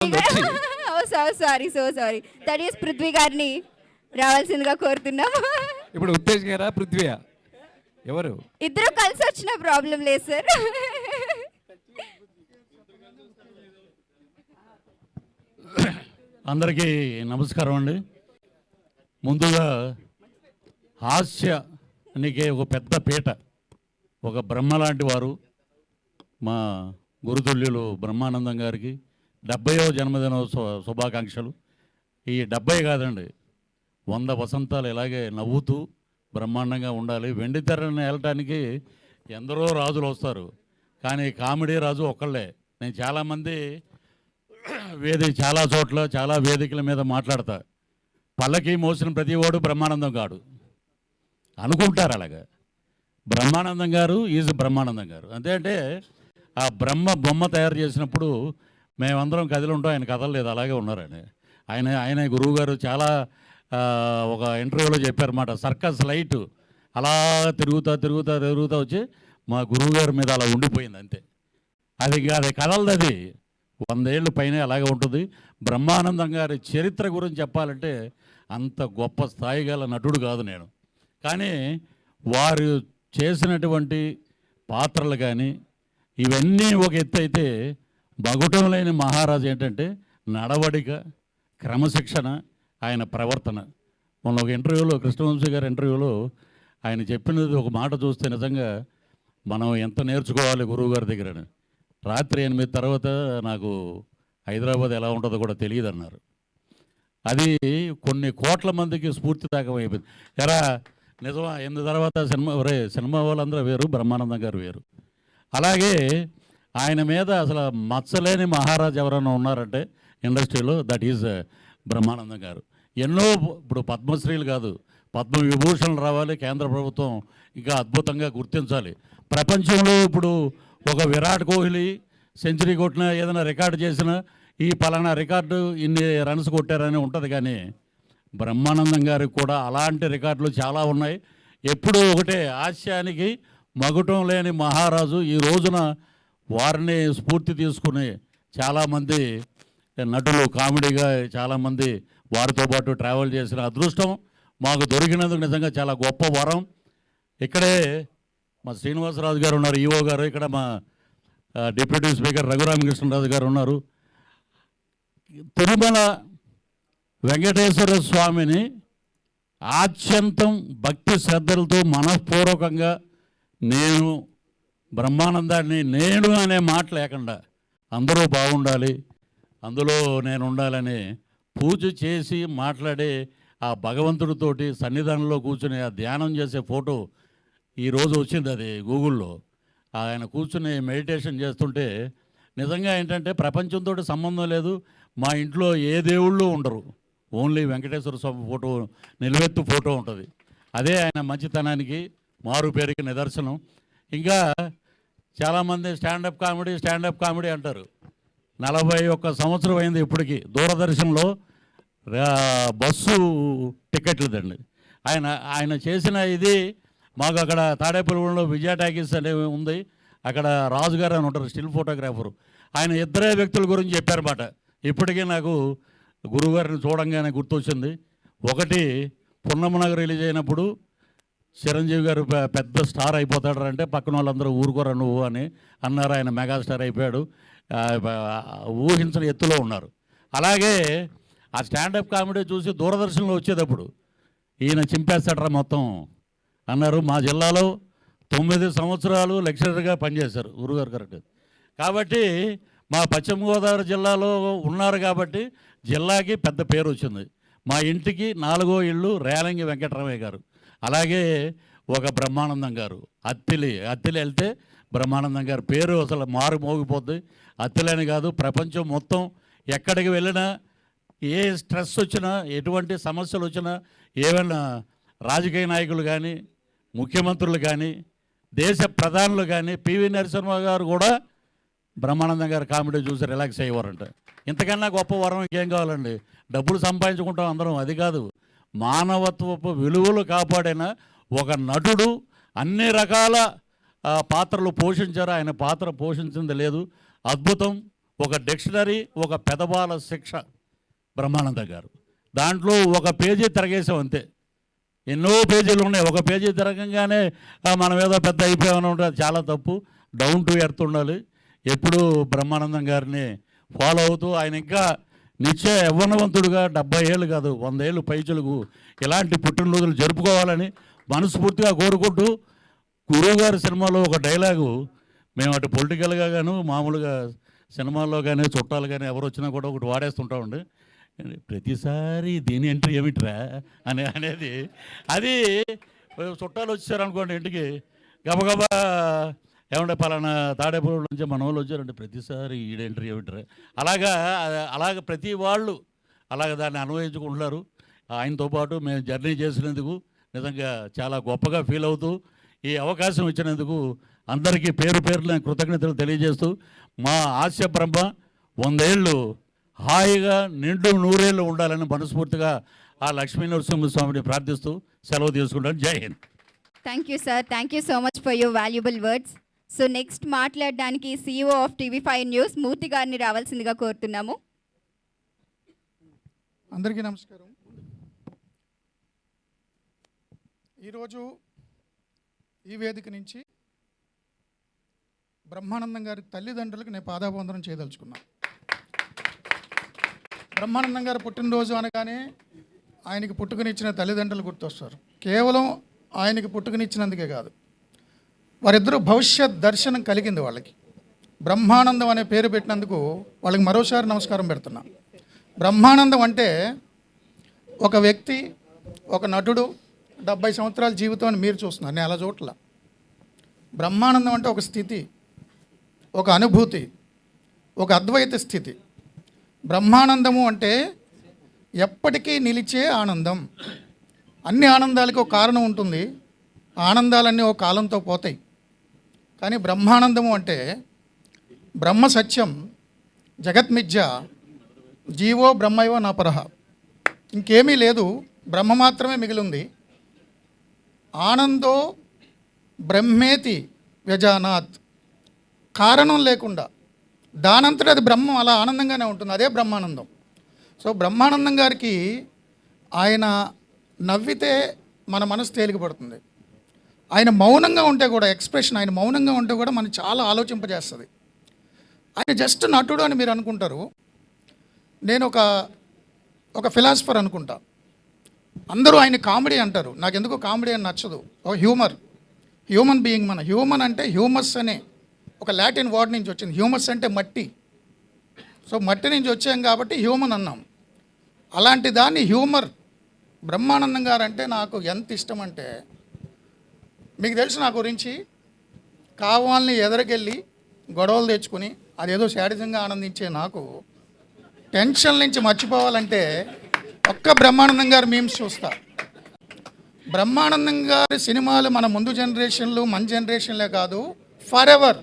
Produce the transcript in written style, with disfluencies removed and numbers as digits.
వచ్చి sorry that is Prithvi గారిని రావాల్సిందిగా కోరుతున్నాం. ఇప్పుడు ఉత్తేజ్ గారా పృథ్వీయా ఎవరు? ఇద్దరు కలిసి వచ్చిన ప్రాబ్లం లేదు సార్. అందరికీ నమస్కారం అండి. ముందుగా హాస్యానికి ఒక పెద్ద పీట, ఒక బ్రహ్మ లాంటి వారు మా గురుతుల్యులు బ్రహ్మానందం గారికి 70వ జన్మదిన శుభాకాంక్షలు. ఈ 70 కాదండి, 100 వసంతాలు ఇలాగే నవ్వుతూ బ్రహ్మాండంగా ఉండాలి. వెండి తెరని వెళ్ళటానికి ఎందరో రాజులు వస్తారు, కానీ కామెడీ రాజు ఒక్కళ్ళే. నేను చాలామంది చాలా చోట్ల చాలా వేదికల మీద మాట్లాడతా, పల్లకి మోసిన ప్రతి వాడు బ్రహ్మానందం కాడు అనుకుంటారు. అలాగా బ్రహ్మానందం గారు ఈజ్ బ్రహ్మానందం గారు. అంతే అంటే ఆ బ్రహ్మ బొమ్మ తయారు చేసినప్పుడు మేమందరం కదిలి ఉంటాం, ఆయన కదలలేదు, అలాగే ఉన్నారని. ఆయన గురువు గారు చాలా ఒక ఇంటర్వ్యూలో చెప్పారన్నమాట. సర్కస్ లైట్ అలా తిరుగుతా వచ్చి మా గురువు గారి మీద అలా ఉండిపోయింది అంతే. అది కదలదు, అది 100 ఏళ్ళు పైన అలాగే ఉంటుంది. బ్రహ్మానందం గారి చరిత్ర గురించి చెప్పాలంటే అంత గొప్ప స్థాయి గల నటుడు కాదు నేను, కానీ వారు చేసినటువంటి పాత్రలు కానీ ఇవన్నీ ఒక ఎత్తు అయితే, మగుటం లేని మహారాజు ఏంటంటే నడవడిక, క్రమశిక్షణ, ఆయన ప్రవర్తన. మొన్న ఒక ఇంటర్వ్యూలో, కృష్ణవంశీ గారి ఇంటర్వ్యూలో ఆయన చెప్పినది ఒక మాట చూస్తే నిజంగా మనం ఎంత నేర్చుకోవాలి గురువు గారి దగ్గర. రాత్రి 8 తర్వాత నాకు హైదరాబాద్ ఎలా ఉంటుందో కూడా తెలియదు అన్నారు. అది కొన్ని కోట్ల మందికి స్ఫూర్తిదాయకం అయిపోయింది. ఎరా నిజమా, 8 తర్వాత సినిమా వాళ్ళందరూ వేరు, బ్రహ్మానందం గారు వేరు. అలాగే ఆయన మీద అసలు మచ్చలేని మహారాజు ఎవరైనా ఉన్నారంటే ఇండస్ట్రీలో, దట్ ఈజ్ బ్రహ్మానందం గారు. ఎన్నో ఇప్పుడు పద్మశ్రీలు కాదు, పద్మవిభూషణలు రావాలి. కేంద్ర ప్రభుత్వం ఇంకా అద్భుతంగా గుర్తించాలి. ప్రపంచంలో ఇప్పుడు ఒక విరాట్ కోహ్లీ సెంచరీ కొట్టినా, ఏదైనా రికార్డు చేసినా ఈ పలానా రికార్డు ఇన్ని రన్స్ కొట్టారని ఉంటుంది, కానీ బ్రహ్మానందం గారికి కూడా అలాంటి రికార్డులు చాలా ఉన్నాయి. ఎప్పుడూ ఒకటే, హాస్యానికి మగుటం లేని మహారాజు. ఈ రోజున వారిని స్ఫూర్తి తీసుకుని చాలామంది నటులు కామెడీగా చాలామంది వారితో పాటు ట్రావెల్ చేసిన అదృష్టం మాకు దొరికినందుకు నిజంగా చాలా గొప్ప వరం. ఇక్కడే మా శ్రీనివాసరాజు గారు ఉన్నారు, ఈఓ గారు. ఇక్కడ మా డిప్యూటీ స్పీకర్ రఘురామకృష్ణరాజు గారు ఉన్నారు. తిరుమల వెంకటేశ్వర స్వామిని ఆద్యంతం భక్తి శ్రద్ధలతో మనఃపూర్వకంగా నేను బ్రహ్మానందాన్ని నేను అనే మాట లేకుండా అందరూ బాగుండాలి, అందులో నేను ఉండాలని పూజ చేసి మాట్లాడే ఆ భగవంతుడితోటి సన్నిధానంలో కూర్చుని ఆ ధ్యానం చేసే ఫోటో ఈరోజు వచ్చింది. అది గూగుల్లో ఆయన కూర్చుని మెడిటేషన్ చేస్తుంటే నిజంగా ఏంటంటే ప్రపంచంతో సంబంధం లేదు, మా ఇంట్లో ఏ దేవుళ్ళు ఉండరు, ఓన్లీ వెంకటేశ్వర స్వామి ఫోటో, నిలువెత్తు ఫోటో ఉంటుంది. అదే ఆయన మంచితనానికి మారు పేరుకి నిదర్శనం. ఇంకా చాలామంది స్టాండప్ కామెడీ అంటారు. 41 సంవత్సరం అయింది ఇప్పటికీ. దూరదర్శన్లో బస్సు టికెట్లదండి ఆయన చేసిన ఇది. మాకు అక్కడ తాడేపల్లిగూడెంలో విజయ టాకీస్ అనేవి ఉంది, అక్కడ రాజుగారు అని ఉంటారు స్టిల్ ఫోటోగ్రాఫరు. ఆయన ఇద్దరే వ్యక్తుల గురించి చెప్పారన్నమాట. ఇప్పటికీ నాకు గురువుగారిని చూడంగానే గుర్తొచ్చింది. ఒకటి, పున్నమనగర్ రిలీజ్ అయినప్పుడు చిరంజీవి గారు పెద్ద స్టార్ అయిపోతాడు అంటే పక్కన వాళ్ళందరూ ఊరుకోరా నువ్వు అని అన్నారు. ఆయన మెగాస్టార్ అయిపోయాడు, ఊహించిన ఎత్తులో ఉన్నారు. అలాగే ఆ స్టాండప్ కామెడీ చూసి దూరదర్శన్లో వచ్చేటప్పుడు ఈయన చింపేస్తాడరా మొత్తం అన్నారు. మా జిల్లాలో 9 సంవత్సరాలు లెక్చరర్గా పనిచేశారు గురుగారు, కరెక్ట్. కాబట్టి మా పశ్చిమ గోదావరి జిల్లాలో ఉన్నారు కాబట్టి జిల్లాకి పెద్ద పేరు వచ్చింది. మా ఇంటికి 4వ ఇల్లు రేలంగి వెంకటరమయ్య గారు. అలాగే ఒక బ్రహ్మానందం గారు. అత్తిలి వెళ్తే బ్రహ్మానందం గారి పేరు అసలు మారు మోగిపోద్ది. అత్తిలని కాదు, ప్రపంచం మొత్తం ఎక్కడికి వెళ్ళినా, ఏ స్ట్రెస్ వచ్చినా, ఎటువంటి సమస్యలు వచ్చినా, ఏమైనా రాజకీయ నాయకులు కానీ, ముఖ్యమంత్రులు కానీ, దేశ ప్రధానులు కానీ, పివి నరసింహ గారు కూడా బ్రహ్మానందం గారు కామెడీ చూసి రిలాక్స్ అయ్యేవారంట. ఇంతకన్నా గొప్ప వరం ఇంకేం కావాలండి? డబ్బులు సంపాదించుకుంటాం అందరం, అది కాదు. మానవత్వపు విలువలు కాపాడిన ఒక నటుడు అన్ని రకాల పాత్రలు పోషించారు. ఆయన పాత్ర పోషించింది లేదు, అద్భుతం. ఒక డిక్షనరీ, ఒక పెదబాల శిక్ష బ్రహ్మానంద గారు. దాంట్లో ఒక పేజీ తిరగేసాం అంతే. ఎన్నో పేజీలు ఉన్నాయి. ఒక పేజీ తిరగంగానే మనం ఏదో పెద్ద అయిపోయామని ఉంటుంది. చాలా తప్పు. డౌన్ టు ఎర్త్ ఉండాలి. ఎప్పుడూ బ్రహ్మానందం గారిని ఫాలో అవుతూ ఆయన ఇంకా నిత్య యవ్వనవంతుడుగా 70 ఏళ్ళు కాదు 100 ఏళ్ళు పైచులకు ఇలాంటి పుట్టినరోజులు జరుపుకోవాలని మనస్ఫూర్తిగా కోరుకుంటూ, గురువుగారి సినిమాలో ఒక డైలాగు మేము అటు పొలిటికల్గా కానీ మామూలుగా సినిమాల్లో కానీ చుట్టాలు కానీ ఎవరు వచ్చినా కూడా ఒకటి వాడేస్తుంటామండి. ప్రతిసారి దీని ఎంట్రీ ఏమిట్రా అనేది. అది చుట్టాలు వచ్చారనుకోండి ఇంటికి, గబగబా ఏమంటే పలానా తాడేపూర్ నుంచి మన వాళ్ళు వచ్చారంటే ప్రతిసారి ఈడ ఎంట్రీ ఏమిట్రా అలాగ ప్రతి వాళ్ళు అలాగ దాన్ని అన్వయించుకుంటున్నారు. ఆయనతో పాటు మేము జర్నీ చేసినందుకు నిజంగా చాలా గొప్పగా ఫీల్ అవుతూ, ఈ అవకాశం ఇచ్చినందుకు అందరికీ పేరు పేరున కృతజ్ఞతలు తెలియజేస్తూ, మా ఆశ బ్రహ్మ 100 ఏళ్ళు హాయిగా నిండు 100 ఏళ్ళు ఉండాలని మనస్ఫూర్తిగా ఆ లక్ష్మీ నరసింహస్వామిని ప్రార్థిస్తూ సెలవు తీసుకుంటాను. జై Hind. Thank you sir, thank you so much for your valuable words. So next మాట్లాడడానికి CEO ఆఫ్ TV5 న్యూస్ మూర్తి గారిని రావాల్సిందిగా కోరుతున్నాము. అందరికీ నమస్కారం. ఈరోజు ఈ వేదిక నుంచి బ్రహ్మానందం గారి తల్లిదండ్రులకు నేను పాదాభివందనం చేయదలుచుకున్నాను. బ్రహ్మానందం గారు పుట్టినరోజు అనగానే ఆయనకి పుట్టుకనిచ్చిన తల్లిదండ్రులు గుర్తొస్తారు. కేవలం ఆయనకి పుట్టుకనిచ్చినందుకే కాదు, వారిద్దరూ భవిష్యత్ దర్శనం కలిగింది వాళ్ళకి. బ్రహ్మానందం అనే పేరు పెట్టినందుకు వాళ్ళకి మరోసారి నమస్కారం పెడుతున్నా. బ్రహ్మానందం అంటే ఒక వ్యక్తి, ఒక నటుడు 70 సంవత్సరాల జీవితం అని మీరు చూస్తున్నారు, నేను అలా చూడట్లా. బ్రహ్మానందం అంటే ఒక స్థితి, ఒక అనుభూతి, ఒక అద్వైత స్థితి. బ్రహ్మానందము అంటే ఎప్పటికీ నిలిచే ఆనందం. అన్ని ఆనందాలకు ఒక కారణం ఉంటుంది, ఆనందాలన్నీ ఒక కాలంతో పోతాయి. కానీ బ్రహ్మానందము అంటే బ్రహ్మ సత్యం, జగత్మిథ్య, జీవో బ్రహ్మైవ నాపరహ. ఇంకేమీ లేదు, బ్రహ్మ మాత్రమే మిగిలింది. ఆనందో బ్రహ్మేతి వ్యజానాత్. కారణం లేకుండా దానంతట అది బ్రహ్మం అలా ఆనందంగానే ఉంటుంది, అదే బ్రహ్మానందం. సో బ్రహ్మానందం గారికి ఆయన నవ్వితే మన మనసు తేలికపడుతుంది. ఆయన మౌనంగా ఉంటే కూడా, ఎక్స్ప్రెషన్ ఆయన మౌనంగా ఉంటే కూడా మనకు చాలా ఆలోచింపజేస్తుంది. ఆయన జస్ట్ నటుడు అని మీరు అనుకుంటారు, నేను ఒక ఫిలాసఫర్ అనుకుంటా. అందరూ ఆయన కామెడీ అంటారు, నాకు ఎందుకు కామెడీ అని నచ్చదు. ఒక హ్యూమన్ బీయింగ్. మన హ్యూమన్ అంటే హ్యూమస్ అనే ఒక లాటిన్ వర్డ్ నుంచి వచ్చింది. హ్యూమస్ అంటే మట్టి. సో మట్టి నుంచి వచ్చాం కాబట్టి హ్యూమన్ అన్నాం. అలాంటి దాన్ని హ్యూమర్ బ్రహ్మానందం గారు అంటే నాకు ఎంత ఇష్టం అంటే, మీకు తెలుసు నా గురించి, కావాలని ఎదరికెళ్ళి గొడవలు తెచ్చుకుని అదేదో శాడిజంగా ఆనందించే నాకు టెన్షన్ నుంచి మర్చిపోవాలంటే ఒక్క బ్రహ్మానందం గారు మీమ్స్ చూస్తా. బ్రహ్మానందం గారి సినిమాలు మన ముందు జనరేషన్లు, మన జనరేషన్లే కాదు, ఫర్ ఎవర్